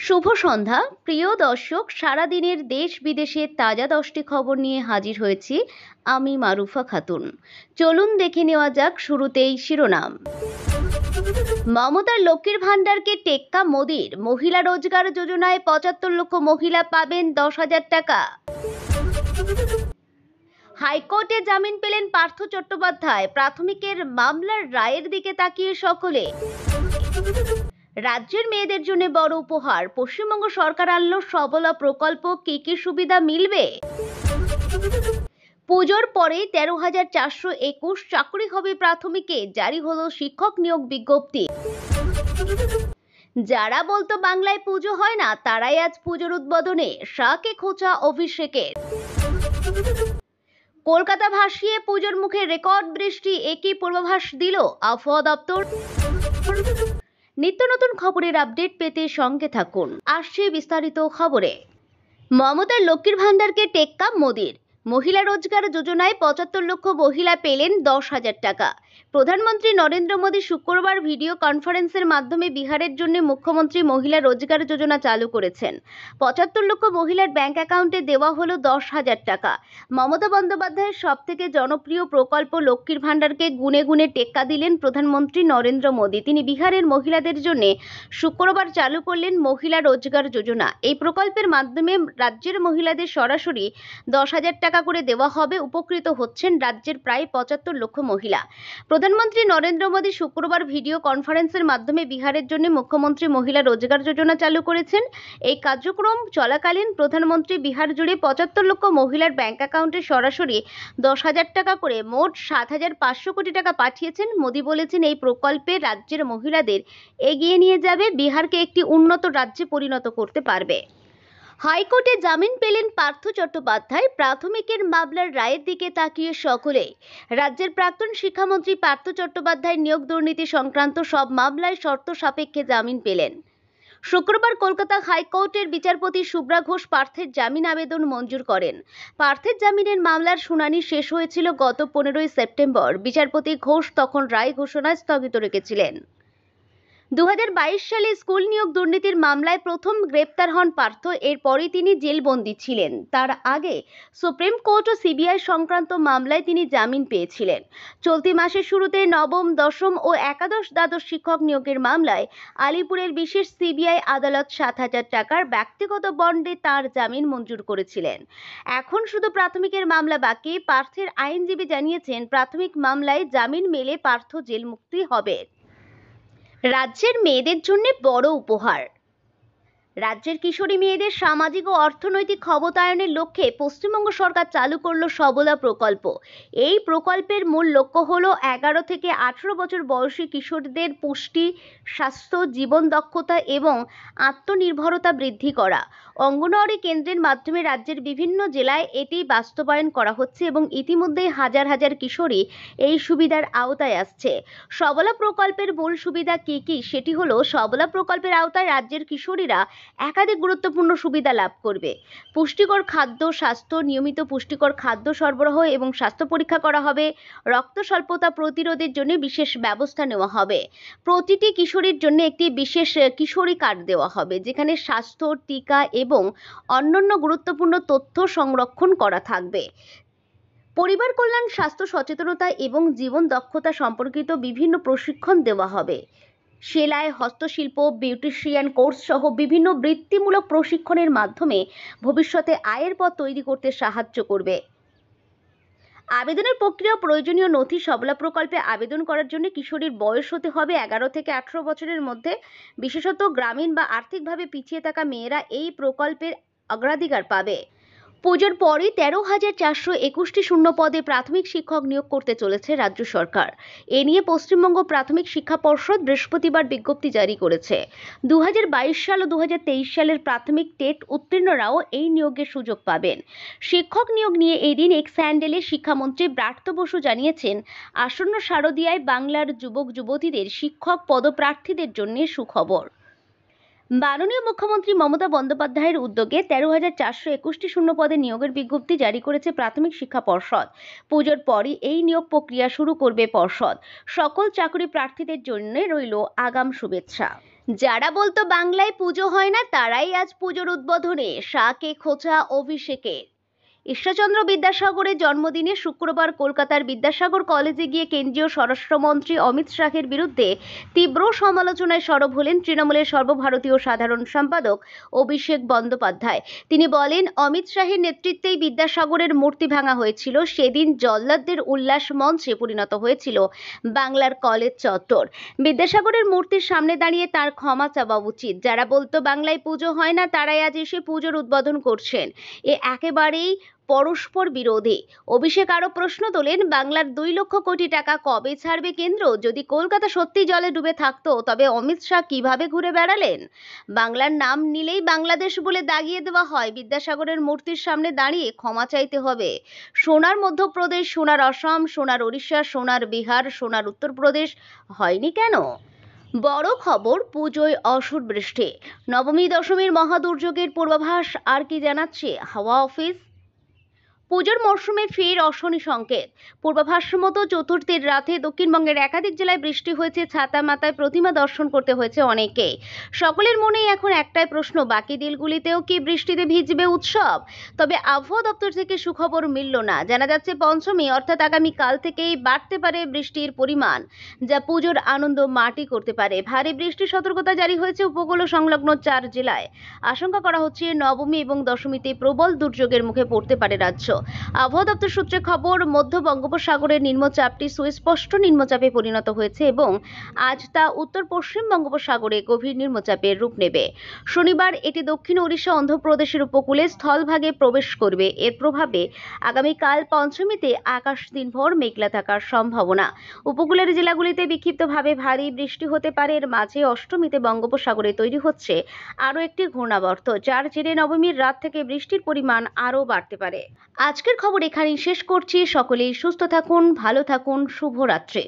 শুভ সন্ধ্যা প্রিয় দর্শক, সারাদিনের দেশ বিদেশের তাজা 10টি খবর নিয়ে হাজির হয়েছি আমি মারুফা খাতুন। চলুন দেখে নেওয়া যাক শুরুতেই শিরোনাম। মমতার লক্ষ্মীর ভান্ডারকে টেক্কা মোদির, মহিলা রোজগার যোজনায় 75 লক্ষ মহিলা পাবেন 10,000 টাকা। হাইকোর্টে জামিন পেলেন পার্থ চট্টোপাধ্যায়, প্রাথমিকের মামলার রায়ের দিকে তাকিয়ে সকলে। রাজ্যের মেয়েদের জন্য বড় উপহার, পশ্চিমবঙ্গ সরকার আনলো সবলা প্রকল্প, কি কি সুবিধা মিলবে? পুজোর পরে 13,421 চাকরি হবে প্রাথমিকে, জারি হলো শিক্ষক নিয়োগ বিজ্ঞপ্তি। যারা বলতো বাংলায় পুজো হয় না, তারাই আজ পুজোর উদ্বোধনে, শাকে খোঁচা অভিষেকের। কলকাতা ভাসিয়ে পুজোর মুখে রেকর্ড বৃষ্টি, একই পূর্বাভাস দিল আবহাওয়া দপ্তর। নিত্য নতুন খবরের আপডেট পেতে সঙ্গে থাকুন। আসছে বিস্তারিত খবরে। মমতার লক্ষ্মীর ভান্ডারকে টেক্কা মোদির, মহিলা রোজগার যোজনায় 75 লক্ষ মহিলা পেলেন 10,000 টাকা। প্রধানমন্ত্রী নরেন্দ্র মোদী শুক্রবার ভিডিও কনফারেন্সের মাধ্যমে বিহারের জন্য মুখ্যমন্ত্রী মহিলা রোজগার যোজনা চালু করেছেন। 75 লক্ষ মহিলার ব্যাংক অ্যাকাউন্টে দেওয়া হলো 10,000 টাকা। মমতা বন্দ্যোপাধ্যায়ের সবথেকে জনপ্রিয় প্রকল্প লক্ষ্মীর ভান্ডারকে গুনে গুনে টেক্কা দিলেন প্রধানমন্ত্রী নরেন্দ্র মোদী। তিনি বিহারের মহিলাদের জন্য শুক্রবার চালু করলেন মহিলা রোজগার যোজনা। এই প্রকল্পের মাধ্যমে রাজ্যের মহিলাদের সরাসরি 10,000 টাকা করে দেওয়া হবে। উপকৃত হচ্ছেন রাজ্যের প্রায় 75 লক্ষ মহিলা। প্রধানমন্ত্রী নরেন্দ্র মোদী শুক্রবার ভিডিও কনফারেন্সের মাধ্যমে বিহারের জন্য মুখ্যমন্ত্রী মহিলা রোজগার যোজনা চালু করেছেন। এই কার্যক্রম চলাকালীন প্রধানমন্ত্রী বিহার জুড়ে 75 লক্ষ মহিলার ব্যাংক অ্যাকাউন্টে সরাসরি 10,000 টাকা করে মোট 7,500 কোটি টাকা পাঠিয়েছেন। মোদী বলেছেন, এই প্রকল্পে রাজ্যের মহিলাদের এগিয়ে নিয়ে যাবে, বিহারকে একটি উন্নত রাজ্যে পরিণত করতে পারবে। হাইকোর্টে জামিন পেলেন পার্থ চট্টোপাধ্যায়, প্রাথমিকের মামলার রায়ের দিকে তাকিয়ে সকলে। রাজ্যের প্রাক্তন শিক্ষামন্ত্রী পার্থ চট্টোপাধ্যায় নিয়োগ দুর্নীতি সংক্রান্ত সব মামলায় শর্ত সাপেক্ষে জামিন পেলেন। শুক্রবার কলকাতা হাইকোর্টের বিচারপতি শুভ্রা ঘোষ পার্থের জামিন আবেদন মঞ্জুর করেন। পার্থের জামিনের মামলার শুনানি শেষ হয়েছিল গত 15 সেপ্টেম্বর। বিচারপতি ঘোষ তখন রায় ঘোষণায় স্থগিত রেখেছিলেন। 2022 সালে স্কুল নিয়োগ দুর্নীতির মামলায় প্রথম গ্রেপ্তার হন পার্থ। এরপরই তিনি জেলবন্দী ছিলেন। তার আগে সুপ্রিম কোর্ট ও সিবিআই সংক্রান্ত মামলায় তিনি জামিন পেয়েছিলেন। চলতি মাসের শুরুতে নবম, দশম ও একাদশ দ্বাদশ শিক্ষক নিয়োগের মামলায় আলিপুরের বিশেষ সিবিআই আদালত 7,000 টাকার ব্যক্তিগত বন্ডে তার জামিন মঞ্জুর করেছিলেন। এখন শুধু প্রাথমিকের মামলা বাকি। পার্থের আইনজীবী জানিয়েছেন, প্রাথমিক মামলায় জামিন মেলে পার্থ জেল মুক্তি হবে। রাজ্যের মেয়েদের জন্য বড় উপহার। রাজ্যের কিশোরী মেয়েদের সামাজিক ও অর্থনৈতিক ক্ষমতায়নের লক্ষ্যে পশ্চিমবঙ্গ সরকার চালু করলো সবলা প্রকল্প। এই প্রকল্পের মূল লক্ষ্য হলো 11 থেকে 18 বছর বয়সী কিশোরদের পুষ্টি, স্বাস্থ্য, জীবন দক্ষতা এবং আত্মনির্ভরতা বৃদ্ধি করা। অঙ্গনওয়াড়ি কেন্দ্রের মাধ্যমে রাজ্যের বিভিন্ন জেলায় এটি বাস্তবায়ন করা হচ্ছে এবং ইতিমধ্যেই হাজার হাজার কিশোরী এই সুবিধার আওতায় আসছে। সবলা প্রকল্পের মূল সুবিধা কি কি, সেটি হলো, সবলা প্রকল্পের আওতায় রাজ্যের কিশোরীরা একাধিক গুরুত্বপূর্ণ সুবিধা লাভ করবে। পুষ্টিকর খাদ্য, স্বাস্থ্য, নিয়মিত পুষ্টিকর খাদ্য সরবরাহ এবং স্বাস্থ্য পরীক্ষা করা হবে। রক্ত স্বল্পতা প্রতিরোধের জন্য বিশেষ ব্যবস্থা নেওয়া হবে। প্রতিটি কিশোরীর জন্য একটি বিশেষ কিশোরী কার্ড দেওয়া হবে, যেখানে স্বাস্থ্য, টিকা এবং অন্যান্য গুরুত্বপূর্ণ তথ্য সংরক্ষণ করা থাকবে। পরিবার কল্যাণ, স্বাস্থ্য সচেতনতা এবং জীবন দক্ষতা সম্পর্কিত বিভিন্ন প্রশিক্ষণ দেওয়া হবে। সেলাই, হস্তশিল্প, বিউটিশিয়ান কোর্স সহ বিভিন্ন বৃত্তিমূলক প্রশিক্ষণের মাধ্যমে ভবিষ্যতে আয়ের পথ তৈরি করতে সাহায্য করবে। আবেদনের প্রক্রিয়া, প্রয়োজনীয় নথি। সবলা প্রকল্পে আবেদন করার জন্য কিশোরীর বয়স হতে হবে 11 থেকে 18 বছরের মধ্যে। বিশেষত গ্রামীণ বা আর্থিকভাবে পিছিয়ে থাকা মেয়েরা এই প্রকল্পের অগ্রাধিকার পাবে। পুজোর পরই 13,421টি শূন্য পদে প্রাথমিক শিক্ষক নিয়োগ করতে চলেছে রাজ্য সরকার। এ নিয়ে পশ্চিমবঙ্গ প্রাথমিক শিক্ষা পর্ষদ বৃহস্পতিবার বিজ্ঞপ্তি জারি করেছে। 2022 সাল ও 2023 সালের প্রাথমিক টেট উত্তীর্ণরাও এই নিয়োগের সুযোগ পাবেন। শিক্ষক নিয়োগ নিয়ে এদিন এক্স হ্যান্ডেলে শিক্ষামন্ত্রী ব্রাত্য বসু জানিয়েছেন, আসন্ন শারদীয়ায় বাংলার যুবক যুবতীদের শিক্ষক পদপ্রার্থীদের জন্য সুখবর। মাননীয় মুখ্যমন্ত্রী মমতা বন্দ্যোপাধ্যায়ের উদ্যোগে 13,421টি শূন্য পদে নিয়োগের বিজ্ঞপ্তি জারি করেছে প্রাথমিক শিক্ষা পর্ষদ। পুজোর পরই এই নিয়োগ প্রক্রিয়া শুরু করবে পর্ষদ। সকল চাকরি প্রার্থীদের জন্য রইল আগাম শুভেচ্ছা। যারা বলতো বাংলায় পুজো হয় না তারাই আজ পুজোর উদ্বোধনে শাকে খোঁচা অভিষেকে। ঈশ্বরচন্দ্র বিদ্যাসাগরের জন্মদিনে শুক্রবার কলকাতার বিদ্যাসাগর কলেজে গিয়ে কেন্দ্রীয় স্বরাষ্ট্রমন্ত্রী অমিত শাহের বিরুদ্ধে তীব্র সমালোচনায় সরব হলেন তৃণমূলের সর্বভারতীয় সাধারণ সম্পাদক অভিষেক বন্দ্যোপাধ্যায়। তিনি বলেন, অমিত শাহের নেতৃত্বেই বিদ্যাসাগরের মূর্তি ভাঙা হয়েছিল। সেদিন জল্লাদদের উল্লাস মঞ্চে পরিণত হয়েছিল বাংলার কলেজ চত্বর। বিদ্যাসাগরের মূর্তির সামনে দাঁড়িয়ে তার ক্ষমা চাওয়া উচিত। যারা বলতো বাংলায় পুজো হয় না তারাই আজ এসে পুজোর উদ্বোধন করছেন। এ একেবারেই পরস্পর বিরোধী। অভিষেক আরও প্রশ্ন তোলেন, বাংলার 2 লক্ষ কোটি টাকা কবে ছাড়বে কেন্দ্র? যদি কলকাতা সত্যি জলে ডুবে থাকতো তবে অমিত শাহ কিভাবে ঘুরে বেড়ালেন? বাংলার নাম নিলেই বাংলাদেশ বলে দাগিয়ে দেওয়া হয়। বিদ্যাসাগরের মূর্তির সামনে দাঁড়িয়ে ক্ষমা চাইতে হবে। সোনার মধ্যপ্রদেশ, সোনার অসম, সোনার ওড়িশা, সোনার বিহার, সোনার উত্তরপ্রদেশ হয়নি কেন? বড় খবর, পুজোয় অসুর বৃষ্টি। নবমী দশমীর মহাদুর্যোগের পূর্বাভাস আর কি জানাচ্ছে হাওয়া অফিস? পুজোর মরশুমে ফের অশনি সংকেত। পূর্বাভাস মতো চতুর্থীর রাতে দক্ষিণবঙ্গের একাধিক জেলায় বৃষ্টি হয়েছে। ছাতা মাথায় প্রতিমা দর্শন করতে হয়েছে অনেকে। সকলের মনেই এখন একটাই প্রশ্ন, বাকি দিনগুলিতেও কি বৃষ্টিতে ভিজবে উৎসব? তবে আবহাওয়া দপ্তর থেকে সুখবর মিলল না। জানা যাচ্ছে পঞ্চমী অর্থাৎ আগামীকাল থেকেই বাড়তে পারে বৃষ্টির পরিমাণ, যা পুজোর আনন্দ মাটি করতে পারে। ভারী বৃষ্টির সতর্কতা জারি হয়েছে উপকূল ও সংলগ্ন 4 জেলায়। আশঙ্কা করা হচ্ছে নবমী এবং দশমীতে প্রবল দুর্যোগের মুখে পড়তে পারে রাজ্য। আবহাওয়া দপ্তর সূত্রে খবর, মধ্য বঙ্গোপসাগরের নিম্নচাপটি সুস্পষ্ট নিম্নচাপে পরিণত হয়েছে এবং আজ তা উত্তর পশ্চিম বঙ্গোপসাগরে গভীর নিম্নচাপের রূপ নেবে। শনিবার এটি দক্ষিণ ওড়িশা, অন্ধ্রপ্রদেশের উপকূলে স্থলভাগে প্রবেশ করবে। এর প্রভাবে আগামীকাল পঞ্চমীতে আকাশ দিনভর মেঘলা থাকার সম্ভাবনা। উপকূলের জেলাগুলিতে বিক্ষিপ্তভাবে ভারী বৃষ্টি হতে পারে। এর মাঝে অষ্টমীতে বঙ্গোপসাগরে তৈরি হচ্ছে আরও একটি ঘূর্ণাবর্ত, যার জেরে নবমীর রাত থেকে বৃষ্টির পরিমাণ আরও বাড়তে পারে। আজকের খবর এখানেই শেষ করছি। সকলেই সুস্থ থাকুন, ভালো থাকুন, শুভরাত্রি।